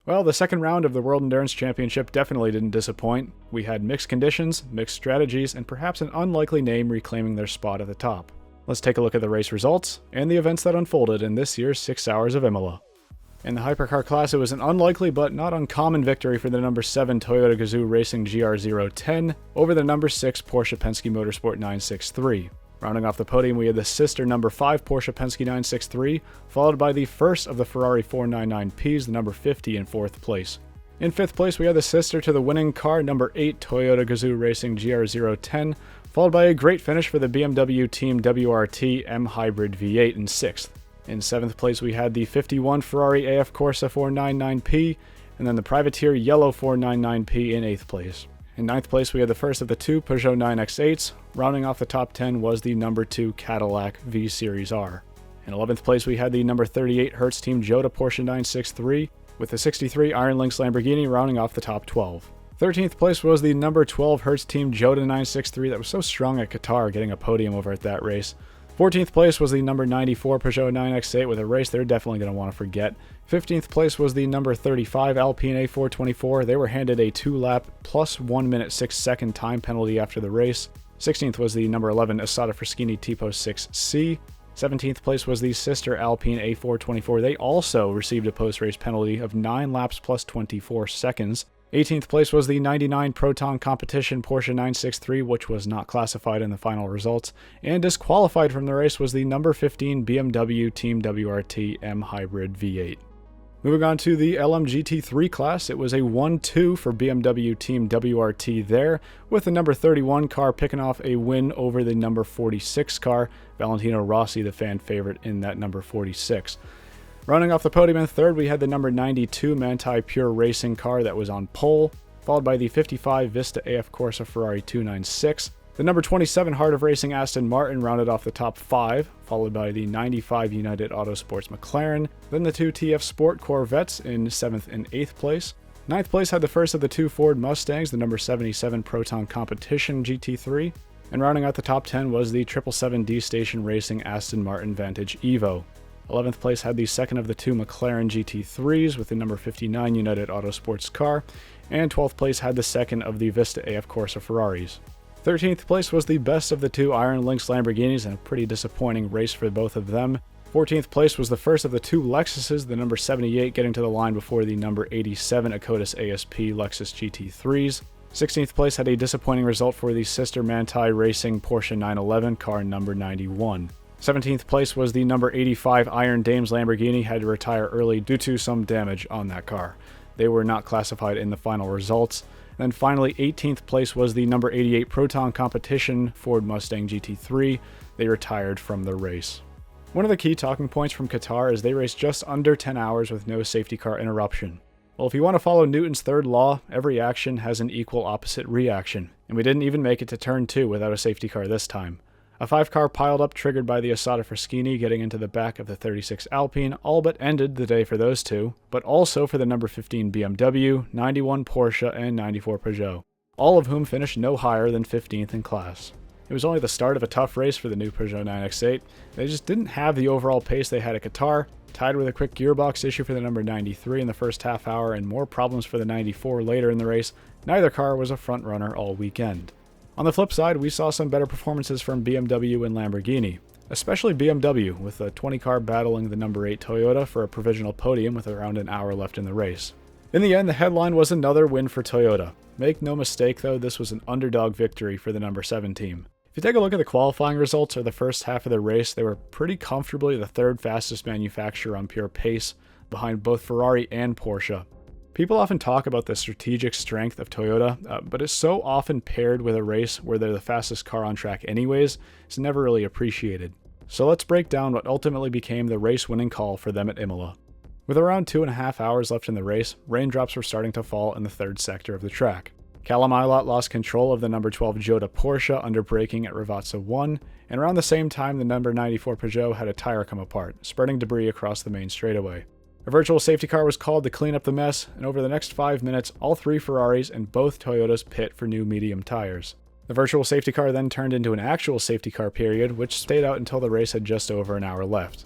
Well, the second round of the World Endurance Championship definitely didn't disappoint. We had mixed conditions, mixed strategies, and perhaps an unlikely name reclaiming their spot at the top. Let's take a look at the race results and the events that unfolded in this year's 6 Hours of Imola. In the Hypercar class, it was an unlikely but not uncommon victory for the number 7 Toyota Gazoo Racing GR010 over the number 6 Porsche Penske Motorsport 963. Rounding off the podium, we had the sister number 5 Porsche Penske 963, followed by the first of the Ferrari 499Ps, the number 50 in 4th place. In 5th place, we had the sister to the winning car, number 8 Toyota Gazoo Racing GR010, followed by a great finish for the BMW Team WRT M Hybrid V8 in 6th. In 7th place, we had the 51 Ferrari AF Corsa 499P, and then the Privateer Yellow 499P in 8th place. In 9th place, we had the first of the 2 Peugeot 9X8s. Rounding off the top 10 was the number 2 Cadillac V Series R. In 11th place, we had the number 38 Hertz Team Jota Porsche 963, with the 63 Iron Lynx Lamborghini rounding off the top 12. 13th place was the number 12 Hertz Team Jota 963 that was so strong at Qatar, getting a podium over at that race. 14th place was the number 94 Peugeot 9X8 with a race they're definitely going to want to forget. 15th place was the number 35 Alpine A424. They were handed a 2-lap plus 1 minute 6 second time penalty after the race. 16th was the number 11 Asada Fraschini Tipo 6C. 17th place was the sister Alpine A424. They also received a post-race penalty of 9 laps plus 24 seconds. 18th place was the 99 Proton Competition Porsche 963, which was not classified in the final results, and disqualified from the race was the number 15 BMW Team WRT M Hybrid V8. Moving on to the LMGT3 class, it was a 1-2 for BMW Team WRT there, with the number 31 car picking off a win over the number 46 car, Valentino Rossi, the fan favorite in that number 46. Running off the podium in 3rd, we had the number 92 Manthey Pure Racing car that was on pole, followed by the 55 Vista AF Corsa Ferrari 296. The number 27 Heart of Racing Aston Martin rounded off the top 5, followed by the 95 United Autosports McLaren, then the 2 TF Sport Corvettes in 7th and 8th place. 9th place had the first of the 2 Ford Mustangs, the number 77 Proton Competition GT3, and rounding out the top 10 was the 777D Station Racing Aston Martin Vantage Evo. 11th place had the second of the 2 McLaren GT3s with the number 59 United Autosports car, and 12th place had the second of the Vista AF Corsa Ferraris. 13th place was the best of the 2 Iron Lynx Lamborghinis, and a pretty disappointing race for both of them. 14th place was the first of the 2 Lexuses, the number 78 getting to the line before the number 87 Akotis ASP Lexus GT3s. 16th place had a disappointing result for the sister Manthey Racing Porsche 911 car number 91. 17th place was the number 85 Iron Dames Lamborghini, had to retire early due to some damage on that car. They were not classified in the final results. And then finally, 18th place was the number 88 Proton Competition Ford Mustang GT3. They retired from the race. One of the key talking points from Qatar is they raced just under 10 hours with no safety car interruption. Well, if you want to follow Newton's third law, every action has an equal opposite reaction, and we didn't even make it to turn 2 without a safety car this time. A 5-car piled-up triggered by the Asada Fraschini getting into the back of the 36 Alpine all but ended the day for those 2, but also for the number 15 BMW, 91 Porsche, and 94 Peugeot, all of whom finished no higher than 15th in class. It was only the start of a tough race for the new Peugeot 9X8. They just didn't have the overall pace they had at Qatar, tied with a quick gearbox issue for the number 93 in the first half hour and more problems for the 94 later in the race. Neither car was a front runner all weekend. On the flip side, we saw some better performances from BMW and Lamborghini, especially BMW, with the 20 car battling the number 8 Toyota for a provisional podium with around an hour left in the race. In the end, the headline was another win for Toyota. Make no mistake though, this was an underdog victory for the number 7 team. If you take a look at the qualifying results or the first half of the race, they were pretty comfortably the 3rd fastest manufacturer on pure pace, behind both Ferrari and Porsche. People often talk about the strategic strength of Toyota, but it's so often paired with a race where they're the fastest car on track anyways, it's never really appreciated. So let's break down what ultimately became the race-winning call for them at Imola. With around 2.5 hours left in the race, raindrops were starting to fall in the 3rd sector of the track. Callum Ilott lost control of the number 12 Jota Porsche under braking at Ravazza 1, and around the same time the number 94 Peugeot had a tire come apart, spreading debris across the main straightaway. A virtual safety car was called to clean up the mess, and over the next 5 minutes, all 3 Ferraris and both Toyotas pit for new medium tires. The virtual safety car then turned into an actual safety car period, which stayed out until the race had just over an hour left.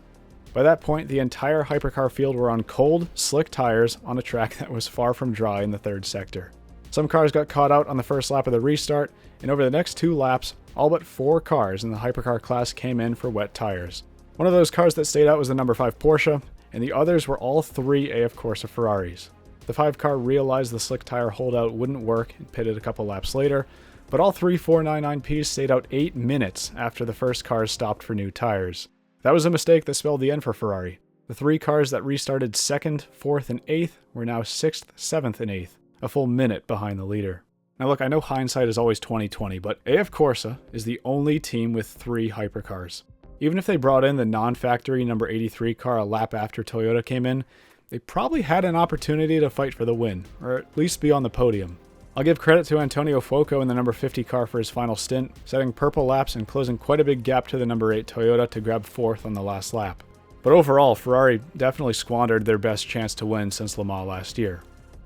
By that point, the entire hypercar field were on cold, slick tires on a track that was far from dry in the third sector. Some cars got caught out on the first lap of the restart, and over the next 2 laps, all but 4 cars in the hypercar class came in for wet tires. One of those cars that stayed out was the number 5 Porsche, and the others were all 3 AF Corsa Ferraris. The 5 car realized the slick tire holdout wouldn't work and pitted a couple laps later, but all 3 499Ps stayed out 8 minutes after the first cars stopped for new tires. That was a mistake that spelled the end for Ferrari. The 3 cars that restarted 2nd, 4th, and 8th were now 6th, 7th, and 8th, a full minute behind the leader. Now look, I know hindsight is always 20/20, but AF Corsa is the only team with 3 hypercars. Even if they brought in the non-factory number 83 car a lap after Toyota came in, they probably had an opportunity to fight for the win, or at least be on the podium. I'll give credit to Antonio Fuoco in the number 50 car for his final stint, setting purple laps and closing quite a big gap to the number 8 Toyota to grab 4th on the last lap. But overall, Ferrari definitely squandered their best chance to win since Le Mans last year.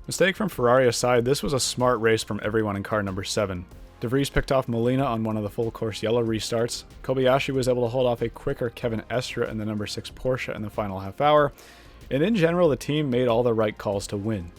Mistake from Ferrari aside, this was a smart race from everyone in car number 7. De Vries picked off Molina on one of the full course yellow restarts. Kobayashi was able to hold off a quicker Kevin Estre in the number 6 Porsche in the final half hour. And in general, the team made all the right calls to win.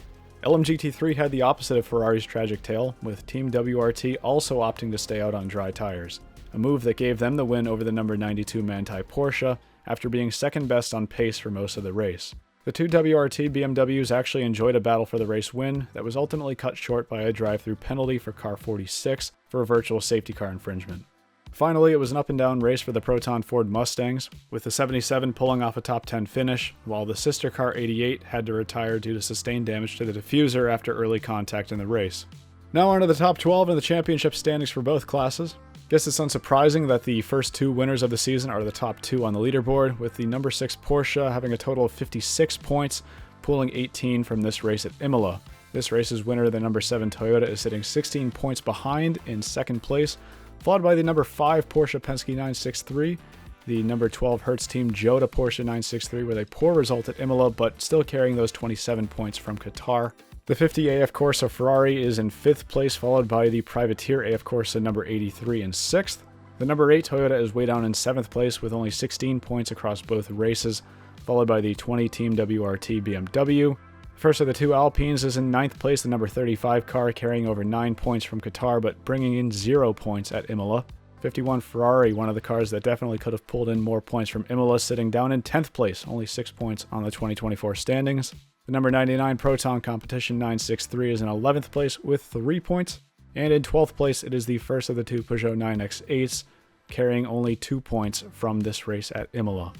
LMGT3 had the opposite of Ferrari's tragic tale, with Team WRT also opting to stay out on dry tires, a move that gave them the win over the number 92 Manthey Porsche after being second best on pace for most of the race. The 2 WRT BMWs actually enjoyed a battle for the race win that was ultimately cut short by a drive-through penalty for car 46 for a virtual safety car infringement. Finally, it was an up-and-down race for the Proton Ford Mustangs, with the 77 pulling off a top 10 finish, while the sister car 88 had to retire due to sustained damage to the diffuser after early contact in the race. Now on to the top 12 in the championship standings for both classes. Guess it's unsurprising that the first 2 winners of the season are the top 2 on the leaderboard, with the number 6 Porsche having a total of 56 points, pulling 18 from this race at Imola. This race's winner, the number 7 Toyota, is sitting 16 points behind in second place, followed by the number 5 Porsche Penske 963, the number 12 Hertz Team Jota Porsche 963 with a poor result at Imola, but still carrying those 27 points from Qatar. The 50 AF Corsa Ferrari is in 5th place, followed by the Privateer AF Corsa number 83 in 6th. The number 8 Toyota is way down in 7th place with only 16 points across both races, followed by the 20 Team WRT BMW. The first of the 2 Alpines is in 9th place, the number 35 car carrying over 9 points from Qatar, but bringing in 0 points at Imola. 51 Ferrari, one of the cars that definitely could have pulled in more points from Imola, sitting down in 10th place, only 6 points on the 2024 standings. The number 99 Proton Competition 963 is in 11th place with 3 points, and in 12th place it is the first of the 2 Peugeot 9X8s, carrying only 2 points from this race at Imola.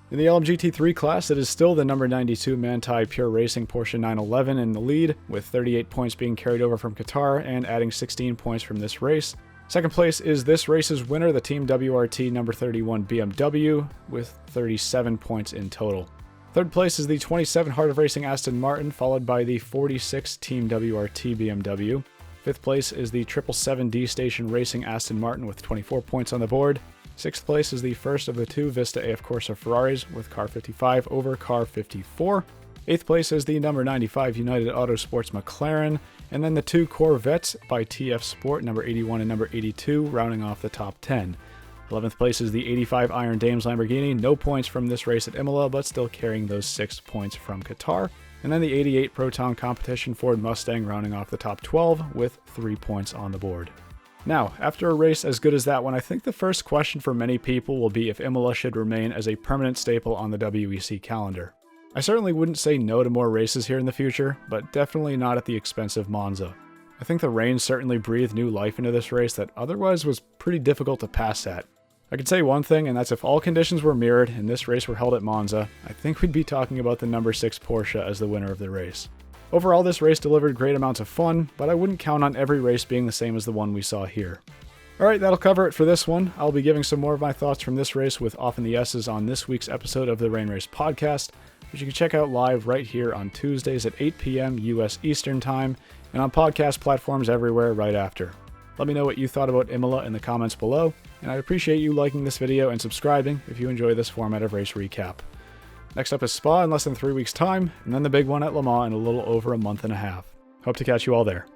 In the LMGT3 class, it is still the number 92 Manthey Pure Racing Porsche 911 in the lead, with 38 points being carried over from Qatar and adding 16 points from this race. Second place is this race's winner, the Team WRT number 31 BMW, with 37 points in total. Third place is the 27 Heart of Racing Aston Martin, followed by the 46 Team WRT BMW. Fifth place is the 777D Station Racing Aston Martin with 24 points on the board. Sixth place is the first of the 2 Vista AF Corsa Ferraris with car 55 over car 54. Eighth place is the number 95 United Autosports McLaren, and then the 2 Corvettes by TF Sport, number 81 and number 82, rounding off the top 10. 11th place is the 85 Iron Dames Lamborghini, no points from this race at Imola, but still carrying those 6 points from Qatar. And then the 88 Proton Competition Ford Mustang rounding off the top 12 with 3 points on the board. Now, after a race as good as that one, I think the first question for many people will be if Imola should remain as a permanent staple on the WEC calendar. I certainly wouldn't say no to more races here in the future, but definitely not at the expense of Monza. I think the rain certainly breathed new life into this race that otherwise was pretty difficult to pass at. I could say one thing, and that's if all conditions were mirrored and this race were held at Monza, I think we'd be talking about the number 6 Porsche as the winner of the race. Overall, this race delivered great amounts of fun, but I wouldn't count on every race being the same as the one we saw here. Alright, that'll cover it for this one. I'll be giving some more of my thoughts from this race with Off in the S's on this week's episode of the Rain Race Podcast, which you can check out live right here on Tuesdays at 8 p.m. US Eastern Time, and on podcast platforms everywhere right after. Let me know what you thought about Imola in the comments below, and I'd appreciate you liking this video and subscribing if you enjoy this format of race recap. Next up is Spa in less than 3 weeks' time, and then the big one at Le Mans in a little over a month and a half. Hope to catch you all there.